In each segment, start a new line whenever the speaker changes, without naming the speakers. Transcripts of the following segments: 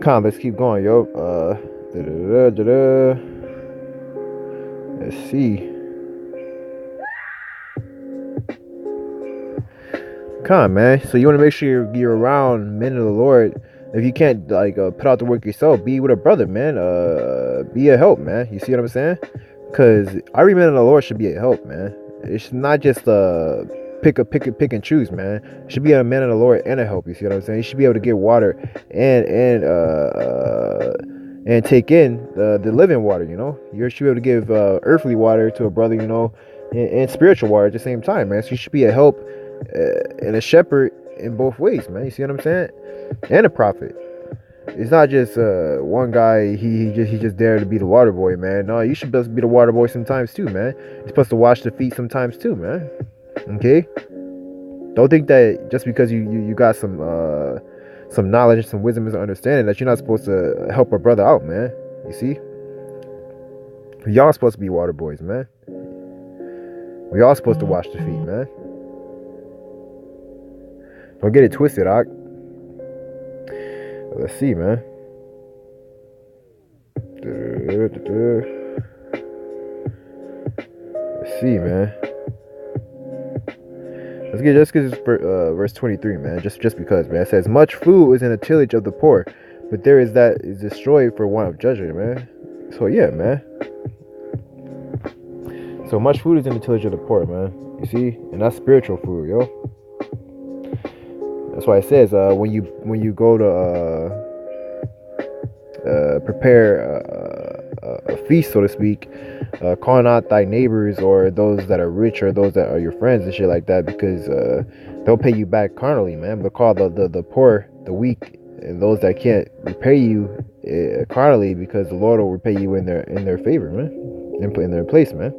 Let's keep going, yo. Let's see. Man. So you want to make sure you're around men of the Lord. If you can't put out the work yourself, be with a brother, man. Be a help, man. You see what I'm saying? Because every man of the Lord should be a help, man. It should not just pick and choose, man. It should be a man of the Lord and a help. You see what I'm saying? You should be able to get water and take in the living water. You know, you should be able to give earthly water to a brother. You know, and spiritual water at the same time, man. So you should be a help and a shepherd in both ways, man. You see what I'm saying? And a prophet. It's not just one guy. He just there to be the water boy, man. No, you should just be the water boy sometimes too, man. You're supposed to wash the feet sometimes too, man. Okay. Don't think that just because you got some knowledge and some wisdom and understanding that you're not supposed to help a brother out, man. You see? We all supposed to be water boys, man. We all supposed to wash the feet, man. Don't get it twisted, Ock. Let's see, man. Let's see, man. Let's get this verse 23, man. Just because, man. It says, much food is in the tillage of the poor, but there is that is destroyed for want of judgment, man. So yeah, man. So much food is in the tillage of the poor, man. You see? And that's spiritual food, yo. That's why it says when you go to prepare a feast, so to speak, call not thy neighbors or those that are rich or those that are your friends and shit like that, because they'll pay you back carnally, man. But call the poor, the weak, and those that can't repay you carnally, because the Lord will repay you in their favor, man, in their place, man.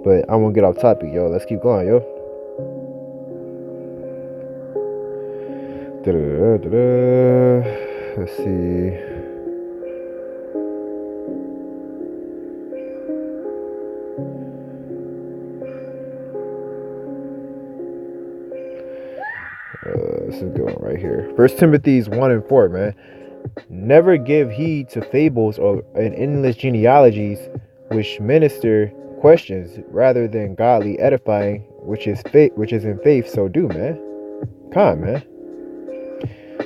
But I won't get off topic, yo. Let's keep going, yo. Let's see. This is a good one right here. 1 Timothy 1:4, man. Never give heed to fables or endless genealogies which minister questions rather than godly edifying, which is in faith. So do, man. Man.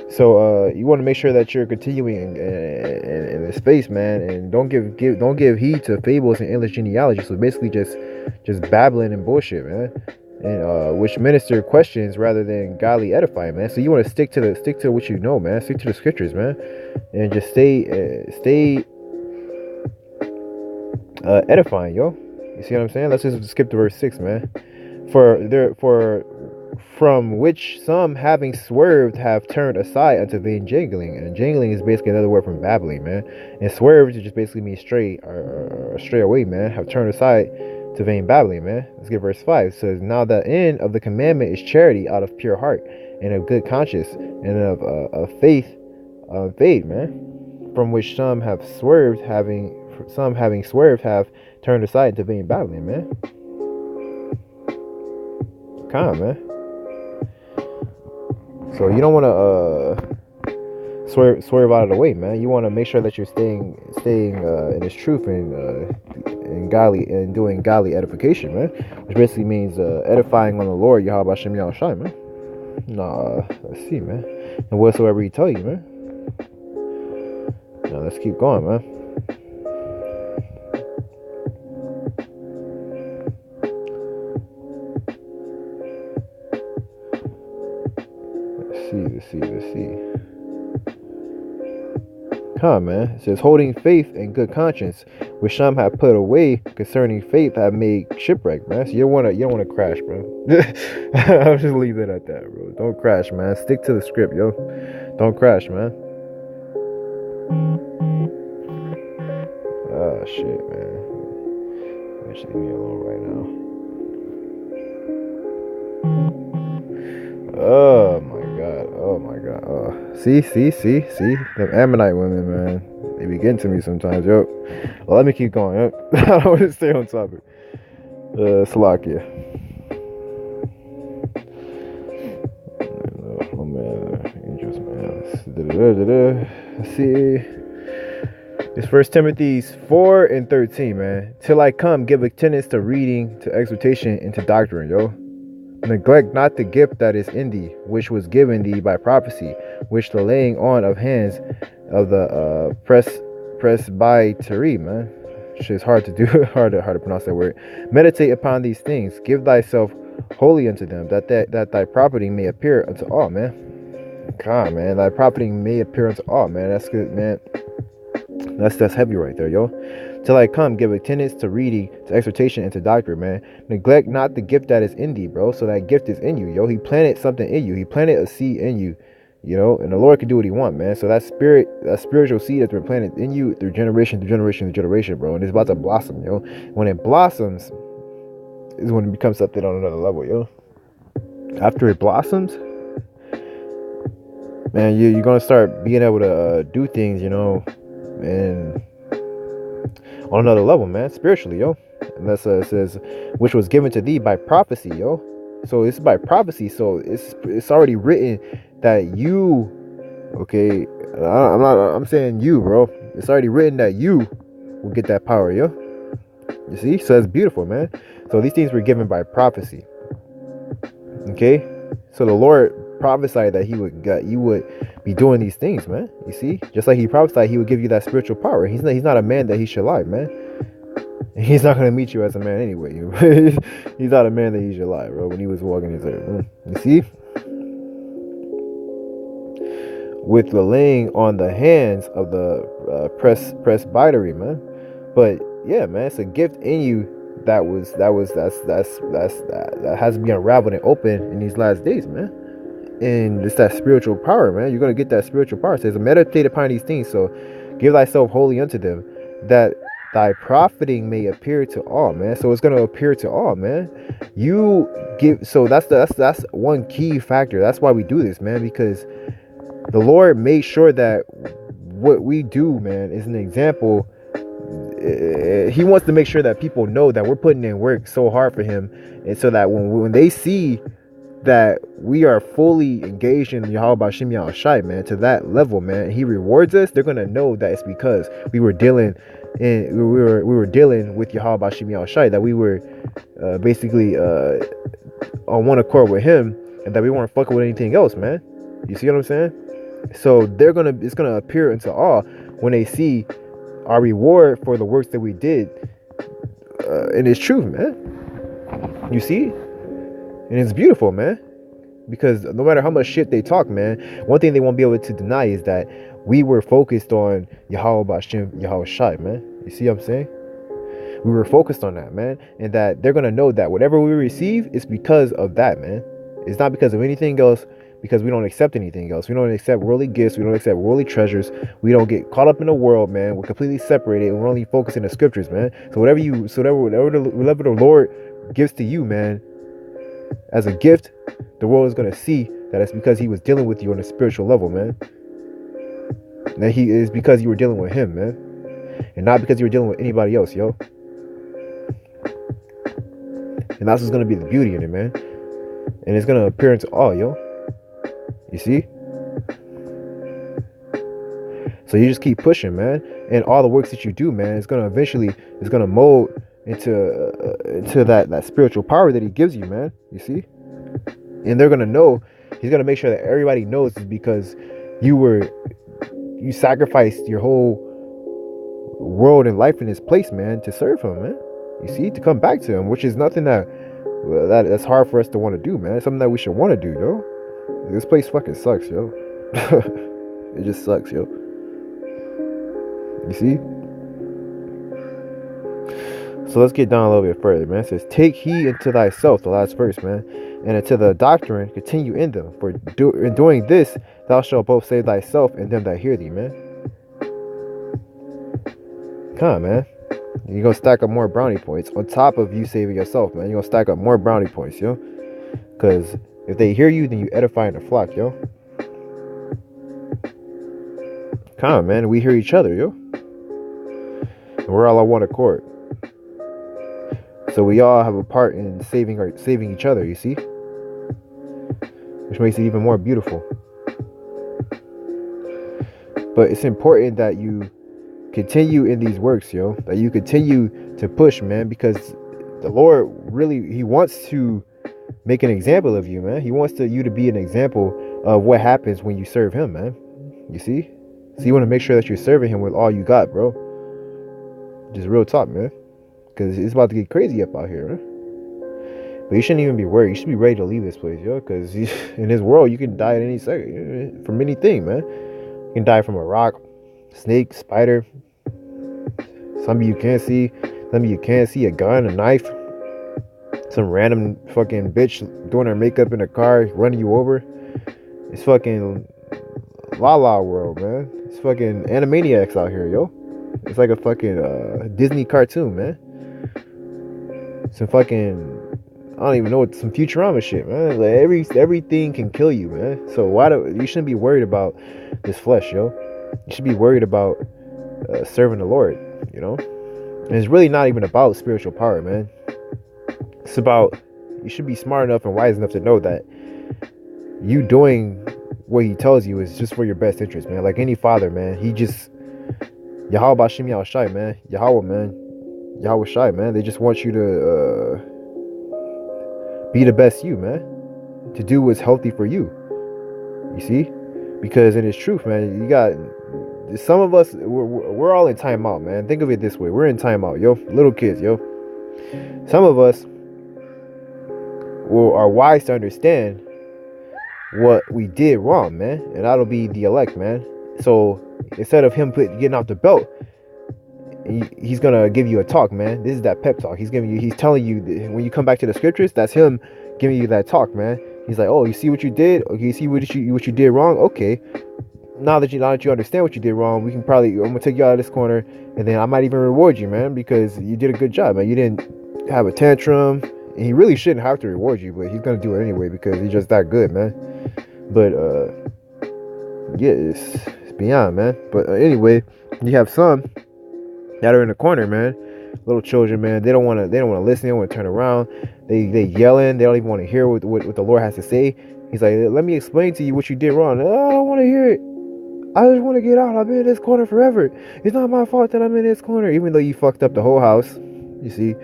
So you want to make sure that you're continuing in this space, man, and don't give heed to fables and endless genealogies. So basically, just babbling and bullshit, man, and which minister questions rather than godly edifying, man. So you want to stick to what you know, man. Stick to the scriptures, man, and just stay edifying, yo. You see what I'm saying? Let's just skip to verse 6, man. For from which some, having swerved, have turned aside unto vain jangling. And jangling is basically another word from babbling, man. And swerved just basically means stray or stray away, man. Have turned aside to vain babbling, man. Let's get verse 5. It says, now the end of the commandment is charity out of pure heart and of good conscience and of faith, man. From which some having swerved, have turned aside into vain babbling, man. Man. So you don't want to swerve out of the way, man. You want to make sure that you're staying in this truth and godly and doing godly edification, man. Which basically means edifying on the Lord, YAHAWASHI, man. Let's see, man. And whatsoever He tell you, man. Now let's keep going, man. Let's see. Man. It says, holding faith and good conscience, which some have put away concerning faith, have made shipwreck, man. So you don't wanna crash, bro. I'll just leave it at that, bro. Don't crash, man. Stick to the script, yo. Don't crash, man. Oh shit, man. Actually, leave me alone right now. Oh my god. See. Them Ammonite women, man. They be getting to me sometimes, yo. Well, let me keep going, yo. I don't want to stay on topic. Slovakia. Oh man, angels, man. Let's see. It's 1 Timothy 4:13, man. Till I come, give attendance to reading, to exhortation, and to doctrine, yo. Neglect not the gift that is in thee, which was given thee by prophecy, which the laying on of hands of the presbytery, man. Shit's hard to do, hard to pronounce that word. Meditate upon these things, give thyself wholly unto them, that thy profiting may appear unto all, man. God, man, thy profiting may appear unto all, man. That's good, man. That's heavy right there, yo. Till I come, give attendance to reading, to exhortation, and to doctrine, man. Neglect not the gift that is in thee, bro. So that gift is in you, yo. He planted something in you. He planted a seed in you, you know. And the Lord can do what He wants, man. So that spiritual seed that's been planted in you through generation to generation to generation, bro. And it's about to blossom, yo. When it blossoms, is when it becomes something on another level, yo. After it blossoms, man, you're gonna start being able to do things, you know, and on another level, man, spiritually, yo. And that's it says, which was given to thee by prophecy, yo. So it's by prophecy. So it's already written that you, okay, I'm saying you, bro. It's already written that you will get that power, yo. You see? So that's beautiful, man. So these things were given by prophecy. Okay? So the Lord prophesied that you would be doing these things, man. You see? Just like He prophesied He would give you that spiritual power. He's not a man that He should lie, man. And He's not going to meet you as a man anyway. He's not a man that He should lie, bro, when He was walking His earth. You see? With the laying on the hands of the presbytery, man. But yeah, man, it's a gift in you that has to be unraveled and open in these last days, man. And it's that spiritual power, man. You're gonna get that spiritual power. It says, meditate upon these things, so give thyself wholly unto them, that thy profiting may appear to all, man. So it's gonna appear to all, man. You give. So that's one key factor. That's why we do this, man, because the Lord made sure that what we do, man, is an example. He wants to make sure that people know that we're putting in work so hard for Him, and so that when they see that we are fully engaged in YAHAWASHI, man, to that level, man, He rewards us, they're gonna know that it's because we were dealing with YAHAWASHI, that we were basically on one accord with Him, and that we weren't fucking with anything else, man. You see what I'm saying? So it's gonna appear into all when they see our reward for the works that we did, and it's true, man. You see? And it's beautiful, man, because no matter how much shit they talk, man, one thing they won't be able to deny is that we were focused on YAHAWASHI, man. You see what I'm saying? We were focused on that, man, and that they're gonna know that whatever we receive is because of that, man. It's not because of anything else, because we don't accept anything else. We don't accept worldly gifts. We don't accept worldly treasures. We don't get caught up in the world, man. We're completely separated, and we're only focusing on the scriptures, man. So whatever the Lord gives to you, man, as a gift, the world is going to see that it's because He was dealing with you on a spiritual level, man. That He is because you were dealing with Him, man, and not because you were dealing with anybody else, yo. And that's what's going to be the beauty in it, man. And it's going to appear into all, yo. You see? So you just keep pushing, man, and all the works that you do, man, it's gonna mold into that spiritual power that He gives you, man. You see? And they're gonna know. He's gonna make sure that everybody knows is because you sacrificed your whole world and life in His place, man, to serve Him, man. You see, to come back to Him, which is nothing that's hard for us to want to do, man. It's something that we should want to do, yo. This place fucking sucks, yo. It just sucks, yo. You see? So let's get down a little bit further, man. It says, take heed unto thyself, the last verse, man, and unto the doctrine, continue in them. For in doing this, thou shalt both save thyself and them that hear thee, man. Come on, man. You're going to stack up more brownie points on top of you saving yourself, man. You're going to stack up more brownie points, yo. Because if they hear you, then you edify in the flock, yo. Come on, man. We hear each other, yo. And we're all on one accord. So we all have a part in saving each other, you see? Which makes it even more beautiful. But it's important that you continue in these works, yo. That you continue to push, man, because the Lord really, He wants to make an example of you, man. He wants you to be an example of what happens when you serve Him, man. You see? So you want to make sure that you're serving Him with all you got, bro. Just real talk, man. Because it's about to get crazy up out here, man. But you shouldn't even be worried. You should be ready to leave this place, yo. Because in this world, you can die at any second from anything, man. You can die from a rock, snake, spider. Some of you can't see. Some of you can't see. A gun, a knife. Some random fucking bitch doing her makeup in a car, running you over. It's fucking La La World, man. It's fucking Animaniacs out here, yo. It's like a fucking Disney cartoon, man. Some fucking, I don't even know what, some Futurama shit, man. Like everything can kill you, man. So you shouldn't be worried about this flesh, yo. You should be worried about serving the Lord, you know. And it's really not even about spiritual power, man. It's about, you should be smart enough and wise enough to know that you doing what He tells you is just for your best interest, man. Like any father, man. He just, YAHAWASHI, man. Yahawah, man. YAHAWASHI, man. They just want you to be the best you, man. To do what's healthy for you. You see? Because in its truth, man, you got, some of us, we're all in timeout, man. Think of it this way. We're in timeout, yo. Little kids, yo. Some of us are wise to understand what we did wrong, man. And that'll be the elect, man. So instead of Him getting off the belt, He's gonna give you a talk, man. This is that pep talk. He's telling you, when you come back to the scriptures, that's Him giving you that talk, man. He's like, oh, you see what you did? Okay, you see what you did wrong? Okay. Now that you understand what you did wrong, I'm gonna take you out of this corner, and then I might even reward you, man, because you did a good job, man. You didn't have a tantrum, and He really shouldn't have to reward you, but He's gonna do it anyway because He's just that good, man. But yeah, it's beyond, man. But anyway, you have some that are in the corner, man. Little children, man. They don't want to listen. They don't want to turn around. They yelling. They don't even want to hear what the Lord has to say. He's like, let me explain to you what you did wrong. Oh, I don't want to hear it. I just want to get out. I've been in this corner forever. It's not my fault that I'm in this corner, even though you fucked up the whole house. You see?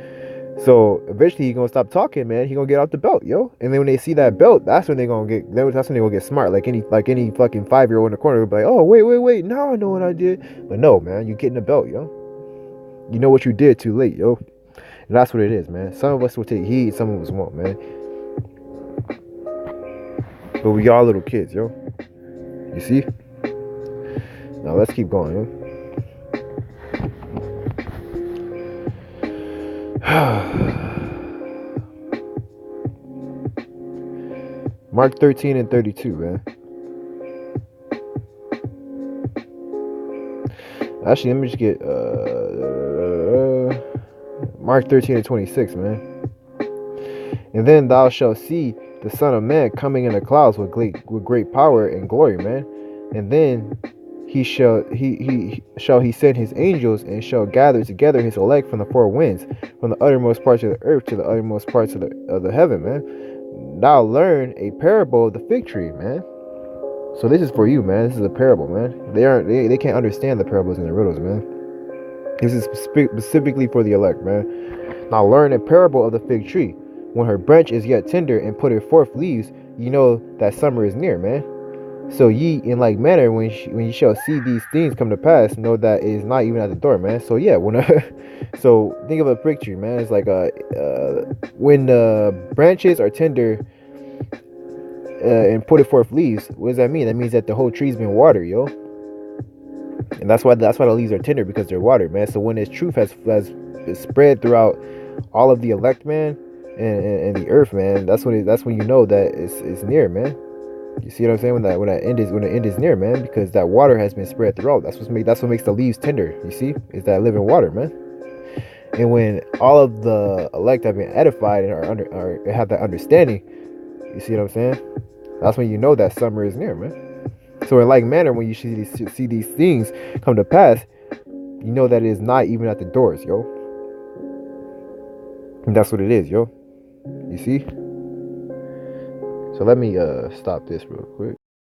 So eventually He's gonna stop talking, man. He gonna get off the belt, yo. And then when they see that belt, that's when they gonna get smart. Like any fucking 5-year-old in the corner will be like, oh, wait, now I know what I did. But no, man, you getting the belt, yo. You know what you did too late, yo. And that's what it is, man. Some of us will take heed, some of us won't, man. But we all little kids, yo. You see? Now let's keep going, yo. Mark 13 and 32, man. Actually, let me just get Mark 13 and 26, man. And then thou shalt see the Son of Man coming in the clouds with great power and glory, man. And then he shall send his angels, and shall gather together his elect from the four winds, from the uttermost parts of the earth to the uttermost parts of the heaven, man. Thou learn a parable of the fig tree, man. So this is for you, man. This is a parable, man. They can't understand the parables and the riddles, man. This is specifically for the elect, man. Now learn a parable of the fig tree. When her branch is yet tender and putteth forth leaves, you know that summer is near, man. So ye, in like manner, when ye shall see these things come to pass, know that it is not even at the door, man. So yeah, so think of a fig tree, man. It's like when the branches are tender and put it forth leaves. What does that mean? That means that the whole tree's been watered, yo. And that's why the leaves are tender, because they're watered, man. So when this truth has spread throughout all of the elect, man, and the earth, man, that's when you know that it's near, man. You see what I'm saying? When the end is near, man, because that water has been spread throughout. That's what makes the leaves tender. You see, is that living water, man. And when all of the elect have been edified and have that understanding, you see what I'm saying? That's when you know that summer is near, man. So in like manner, when you see these things come to pass, you know that it is not even at the doors, yo. And that's what it is, yo. You see? So let me stop this real quick.